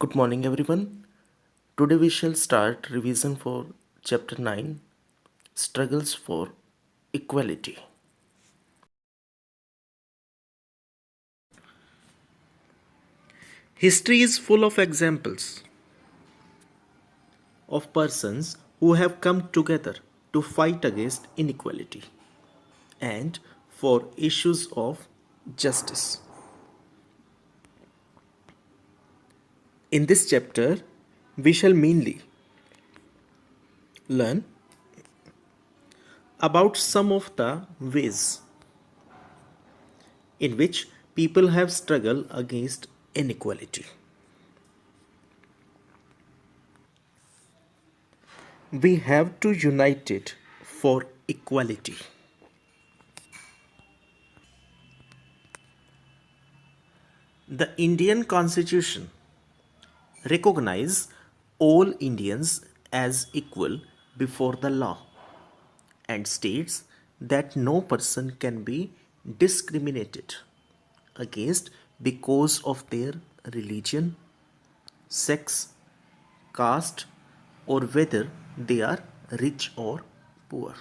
Good morning, everyone. Today we shall start revision for Chapter 9 Struggles for Equality. History is full of examples of persons who have come together to fight against inequality and for issues of justice. In this chapter, we shall mainly learn about some of the ways in which people have struggled against inequality. We have to unite it for equality. The Indian Constitution recognizes all Indians as equal before the law and states that no person can be discriminated against because of their religion, sex, caste, or whether they are rich or poor.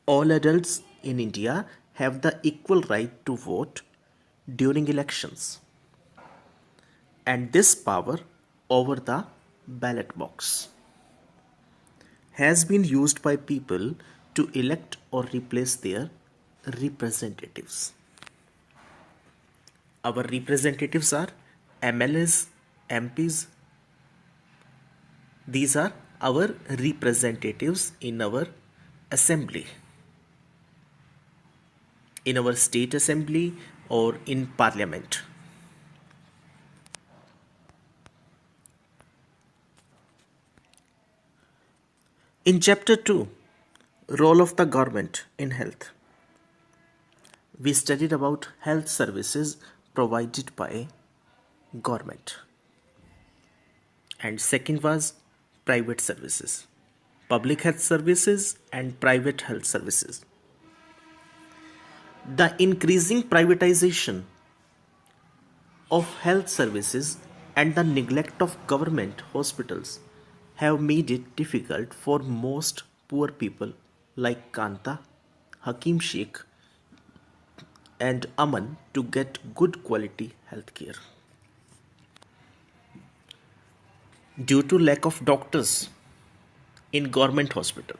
All adults in India have the equal right to vote during elections, and this power over the ballot box has been used by people to elect or replace their representatives. Our representatives are MLAs, MPs. These are our representatives in our assembly, in our state assembly, or in parliament. In chapter 2, role of the government in health, we studied about health services provided by government, and second was private services, public health services and private health services. The increasing privatization of health services and the neglect of government hospitals have made it difficult for most poor people like Kanta, Hakim Sheikh, and Aman to get good quality health care. Due to lack of doctors in government hospital,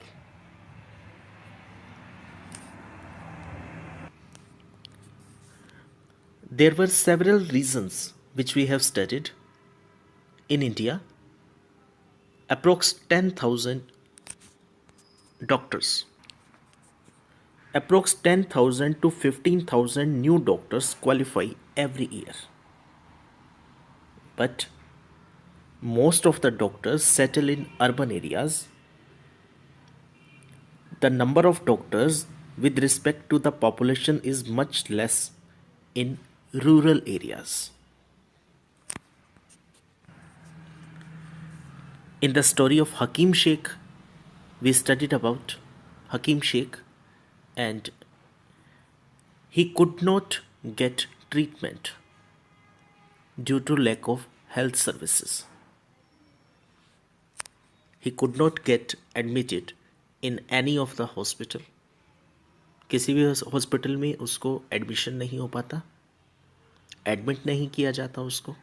there were several reasons which we have studied. In India, approx 10,000 doctors, approx 10,000 to 15,000 new doctors qualify every year. But most of the doctors settle in urban areas. The number of doctors with respect to the population is much less in rural areas. In the story of Hakim Sheikh, we studied about Hakim Sheikh, and he could not get treatment due to lack of health services. He could not get admitted in any of the hospital. किसी भी hospital में उसको admission नहीं हो पाता, admit नहीं किया जाता उसको.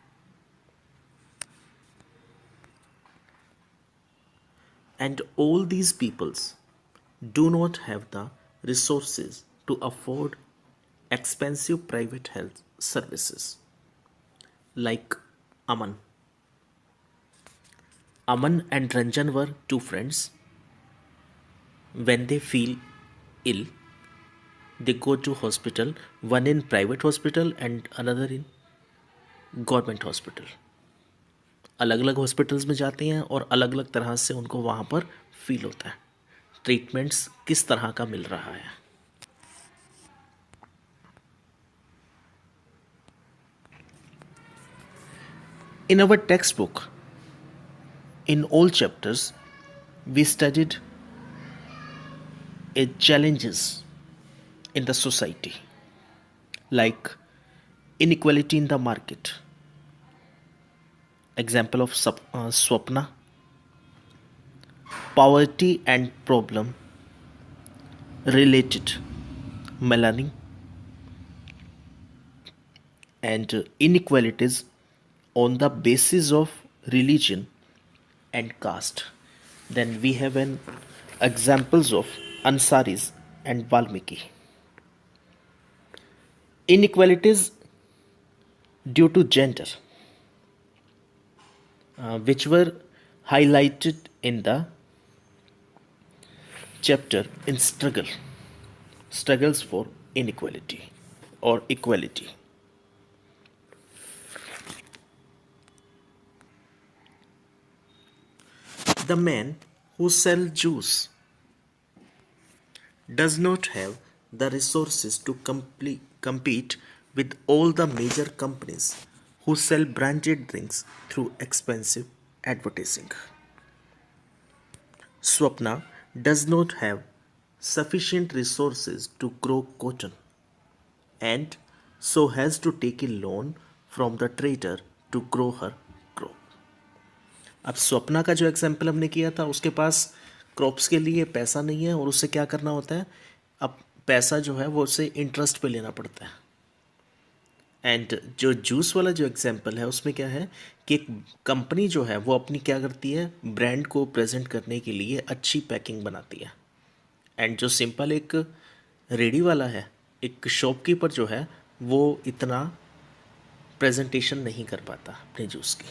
And all these peoples do not have the resources to afford expensive private health services like Aman. Aman and Ranjan were two friends. When they feel ill, they go to hospital, one in private hospital and another in government hospital. अलग अलग hospitals में जाते हैं और अलग अलग तरह से उनको वहाँ पर फील होता है ट्रीटमेंट्स किस तरह का मिल रहा है. In our textbook, in all chapters, we studied challenges in the society like inequality in the market. Example of Swapna, poverty and problem related, Melanie, and inequalities on the basis of religion and caste. Then we have an examples of Ansaris and Valmiki. Inequalities due to gender, which were highlighted in the chapter in struggles for inequality or equality. The man who sells juice does not have the resources to compete with all the major companies who sell branded drinks through expensive advertising. Swapna does not have sufficient resources to grow cotton and so has to take a loan from the trader to grow her crop. अब स्वप्ना का जो example हमने किया था, उसके पास crops के लिए पैसा नहीं है और उसे क्या करना होता है, अब पैसा जो है वो उसे इंटरेस्ट पे लेना पड़ता है. एंड जो जूस वाला जो एग्जाम्पल है उसमें क्या है कि एक कंपनी जो है वो अपनी क्या करती है, ब्रांड को प्रेजेंट करने के लिए अच्छी पैकिंग बनाती है. एंड जो सिंपल एक रेडी वाला है, एक शॉपकीपर जो है, वो इतना प्रेजेंटेशन नहीं कर पाता अपने जूस की.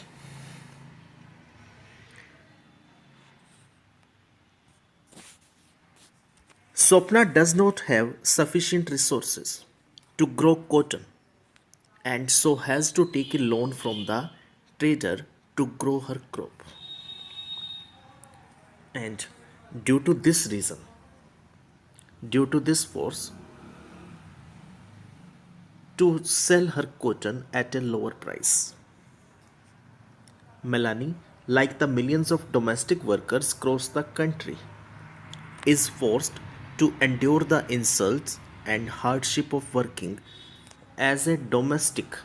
Swapna does not have sufficient resources to grow cotton and so has to take a loan from the trader to grow her crop. And due to this reason, due to this force, to sell her cotton at a lower price, Melanie, like the millions of domestic workers across the country, is forced to endure the insults and hardship of working as a domestic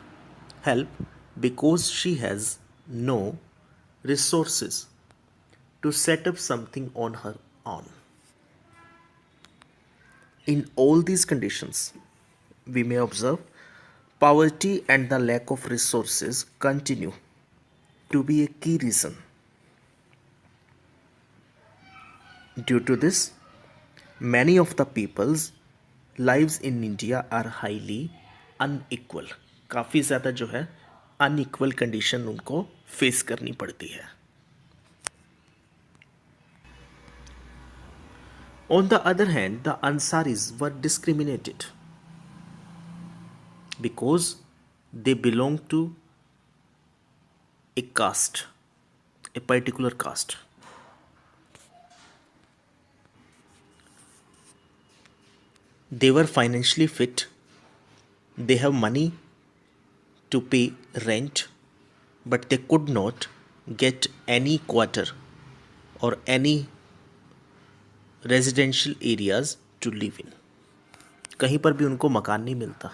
help because she has no resources to set up something on her own. In all these conditions, we may observe poverty and the lack of resources continue to be a key reason. Due to this, many of the people's lives in India are highly unequal. काफ़ी ज़्यादा जो है unequal condition उनको face करनी पड़ती है. On the other hand, the Ansaris were discriminated because they belong to a caste, a particular caste. They were financially fit, they have money to pay rent, but they could not get any quarter or any residential areas to live in. कहीं पर भी उनको मकान नहीं मिलता.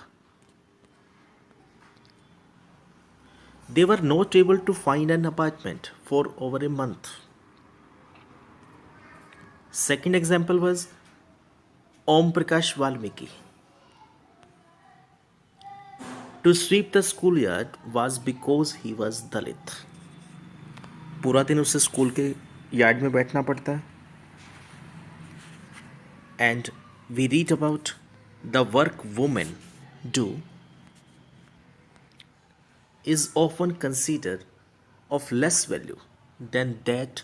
They were not able to find an apartment for over a month. Second example was Om Prakash Valmiki. To sweep the schoolyard was because he was Dalit. पूरा दिन उसे स्कूल के यार्ड में बैठना पड़ता है. And we read about the work women do is often considered of less value than that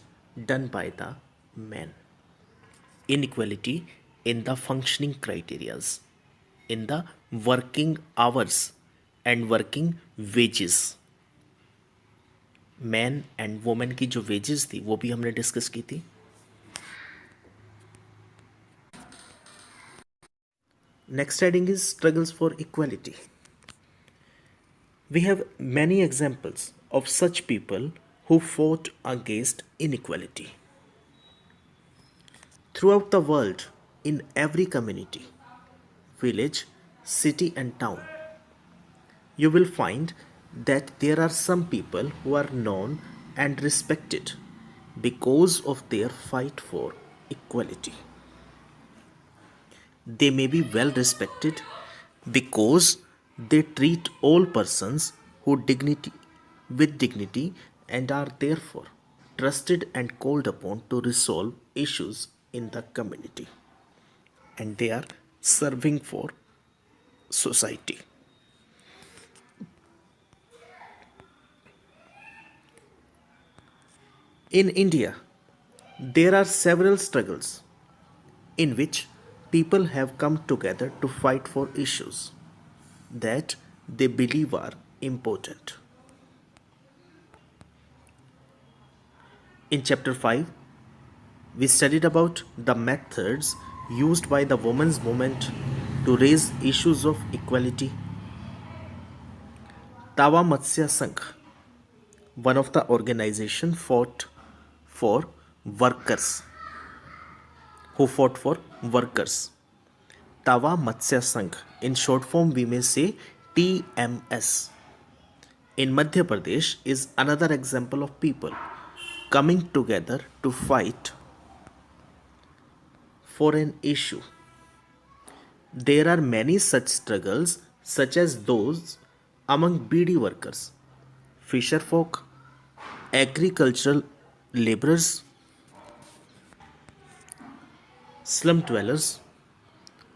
done by the men. Inequality in the functioning criterias, in the working hours and working wages. Man and women की जो wages थी वो भी हमने discuss की थी. Next heading is struggles for equality. We have many examples of such people who fought against inequality. Throughout the world, in every community, village, city, and town, you will find that there are some people who are known and respected because of their fight for equality. They may be well respected because they treat all persons who dignity with dignity and are therefore trusted and called upon to resolve issues in the community, and they are serving for society. In India, there are several struggles in which people have come together to fight for issues that they believe are important. In chapter 5, we studied about the methods used by the women's movement to raise issues of equality. Tawa Matsya Sangh, one of the organization for workers, who fought for workers. Tawa Matsya Sangh, in short form we may say TMS, in Madhya Pradesh is another example of people coming together to fight for an issue. There are many such struggles, such as those among beedi workers, fisher folk, agricultural laborers, slum dwellers,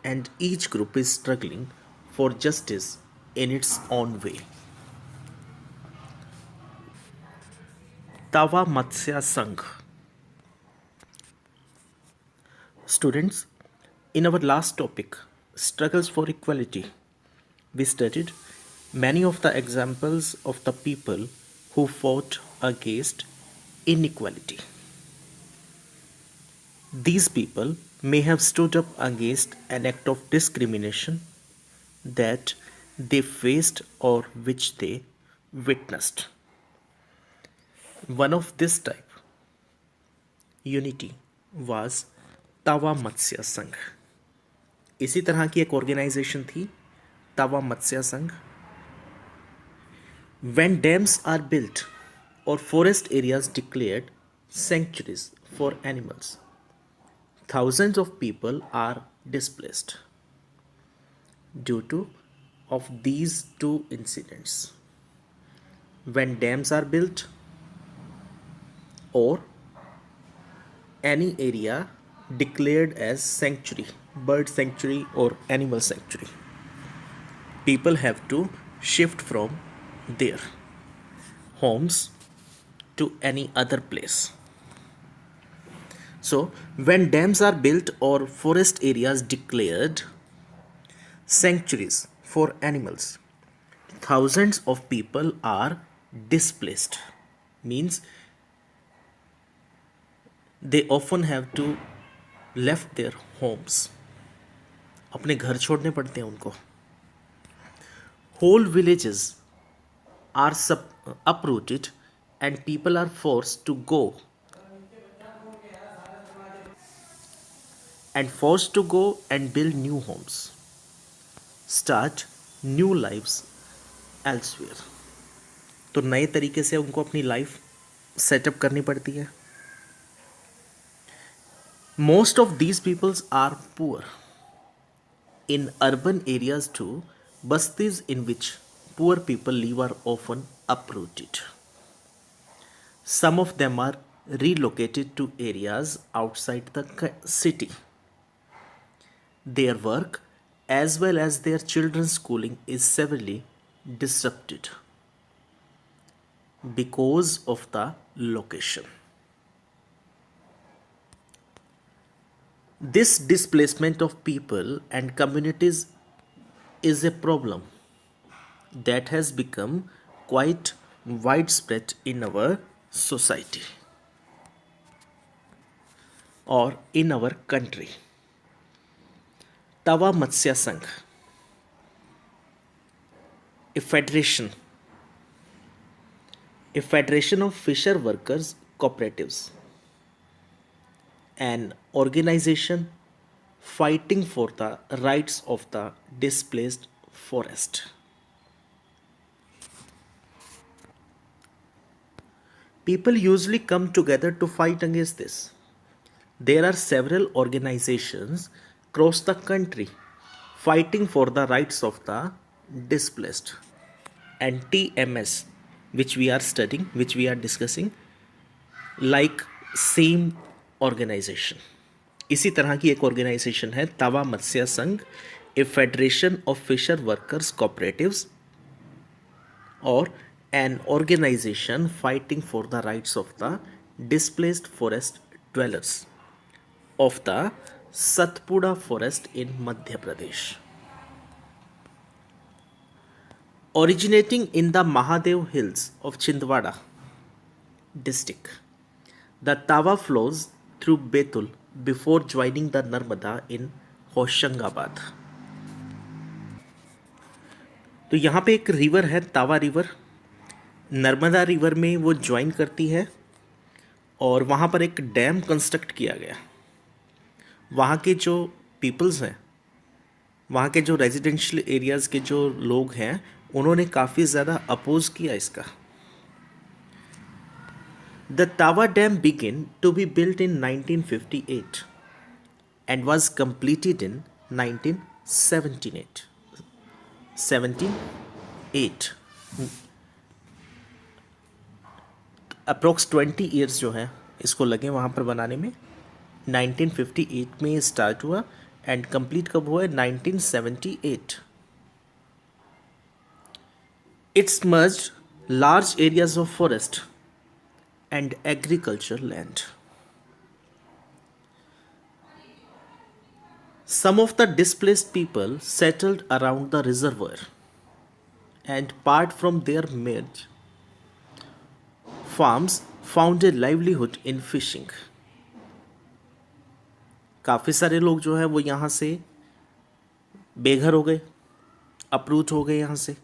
and each group is struggling for justice in its own way. Tawa Matsya Sangh. Students, in our last topic, struggles for equality, we studied many of the examples of the people who fought against inequality. These people may have stood up against an act of discrimination that they faced or which they witnessed. One of this type, unity, was तावा मत्स्य संघ. इसी तरह की एक organisation थी तावा मत्स्य संघ. When dams are built or forest areas declared sanctuaries for animals, thousands of people are displaced due to of these two incidents. When dams are built or any area declared as sanctuary, bird sanctuary or animal sanctuary, people have to shift from their homes to any other place. So, when dams are built or forest areas declared sanctuaries for animals, thousands of people are displaced. Means they often have to left their homes. अपने घर छोड़ने पड़ते हैं उनको. Whole villages are uprooted and people are forced to go and build new homes, start new lives elsewhere. तो नए तरीके से उनको अपनी लाइफ सेटअप करनी पड़ती है. Most of these peoples are poor. In urban areas too, bastis in which poor people live are often uprooted. Some of them are relocated to areas outside the city. Their work as well as their children's schooling is severely disrupted because of the location. This displacement of people and communities is a problem that has become quite widespread in our society or in our country. Tawa Matsya Sangh, a federation of fisher workers cooperatives, an organization fighting for the rights of the displaced forest. People usually come together to fight against this. There are several organizations across the country fighting for the rights of the displaced. And TMS, which we are studying, which we are discussing, like same organization. इसी तरह की एक organisation है Tawa Matsya Sangh, a federation of fisher workers cooperatives, और an organization fighting for the rights of the displaced forest dwellers of the Satpura forest in Madhya Pradesh. Originating in the Mahadev Hills of Chindwara district, the Tava flows through Betul before joining the Narmada in Hoshangabad. तो यहाँ पे एक river है तावा river, Narmada river में वो join करती है और वहाँ पर एक डैम कंस्ट्रक्ट किया गया। वहाँ के जो पीपल्स हैं, वहाँ के जो रेजिडेंशियल एरियाज़ के जो लोग हैं, उन्होंने काफ़ी ज़्यादा अपोज किया इसका। The Tawa dam begin to be built in 1958 and was completed in 1978। Approx 20 years जो है इसको लगे वहाँ पर बनाने में। 1958 में स्टार्ट हुआ एंड कंप्लीट कब हुआ है? 1978। It's merged large areas of forest and agriculture land. Some of the displaced people settled around the reservoir and apart from their merged farms found a livelihood in fishing. काफ़ी सारे लोग जो है वो यहाँ से बेघर हो गए, अपरूट हो गए यहाँ से।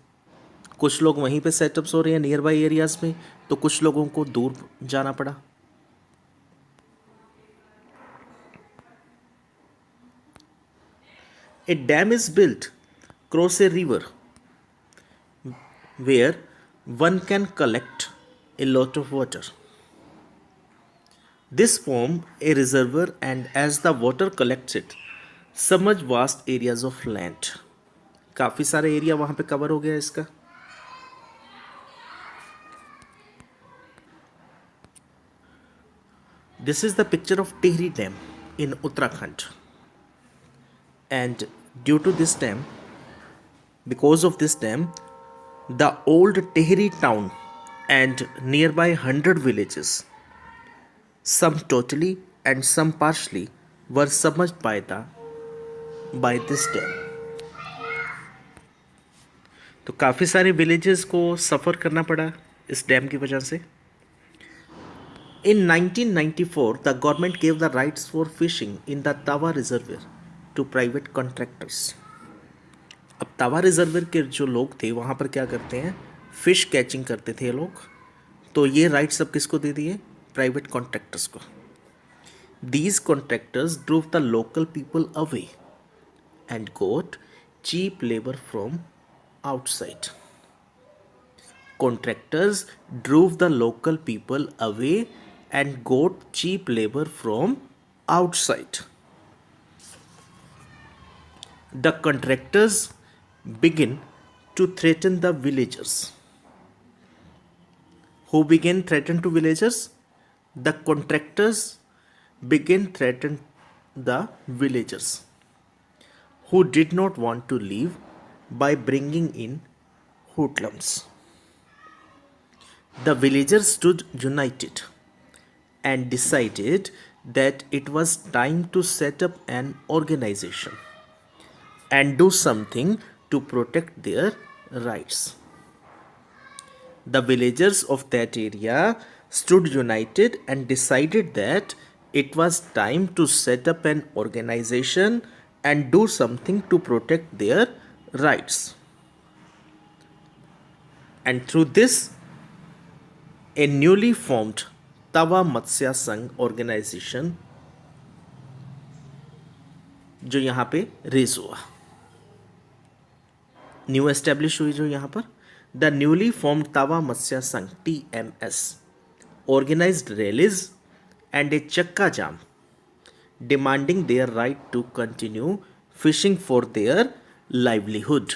कुछ लोग वहीं पे सेटअप्स हो रहे हैं नियर बाई एरियाज़ में, तो कुछ लोगों को दूर जाना पड़ा। A dam is built across a river where one can collect a lot of water. This forms a reservoir and as the water collects it, submerge vast areas of land. काफ़ी सारे एरिया वहाँ पे cover हो गया इसका। This is the picture of Tehri Dam in Uttarakhand. And due to this dam, because of this dam, the old Tehri town and nearby 100 villages, some totally and some partially, were submerged by this dam. तो काफ़ी सारे villages को सफ़र करना पड़ा इस dam की वजह से। In 1994, the government gave the rights for fishing in the Tawa reservoir to private contractors. अब तावा रिजर्वर के जो लोग थे वहाँ पर क्या करते हैं? फिश कैचिंग करते थे ये लोग, तो ये राइट्स अब किसको दे दिए? प्राइवेट कॉन्ट्रैक्टर्स को। These contractors drove the local people away and got cheap labour from outside. Contractors drove the local people away and got cheap labour from outside. The contractors begin to threaten the villagers. Who began threaten to villagers? The contractors began threaten the villagers who did not want to leave by bringing in hoodlums. The villagers stood united and decided that it was time to set up an organization and do something to protect their rights. The villagers of that area stood united and decided that it was time to set up an organization and do something to protect their rights. And through this, a newly formed Tava Matsya Sangh organization जो यहाँ पे raise हुआ, new establish हुई जो यहाँ पर, the newly formed तावा मत्स्य संघ TMS organized rallies, and a chakka jam, demanding their right to continue fishing for their livelihood.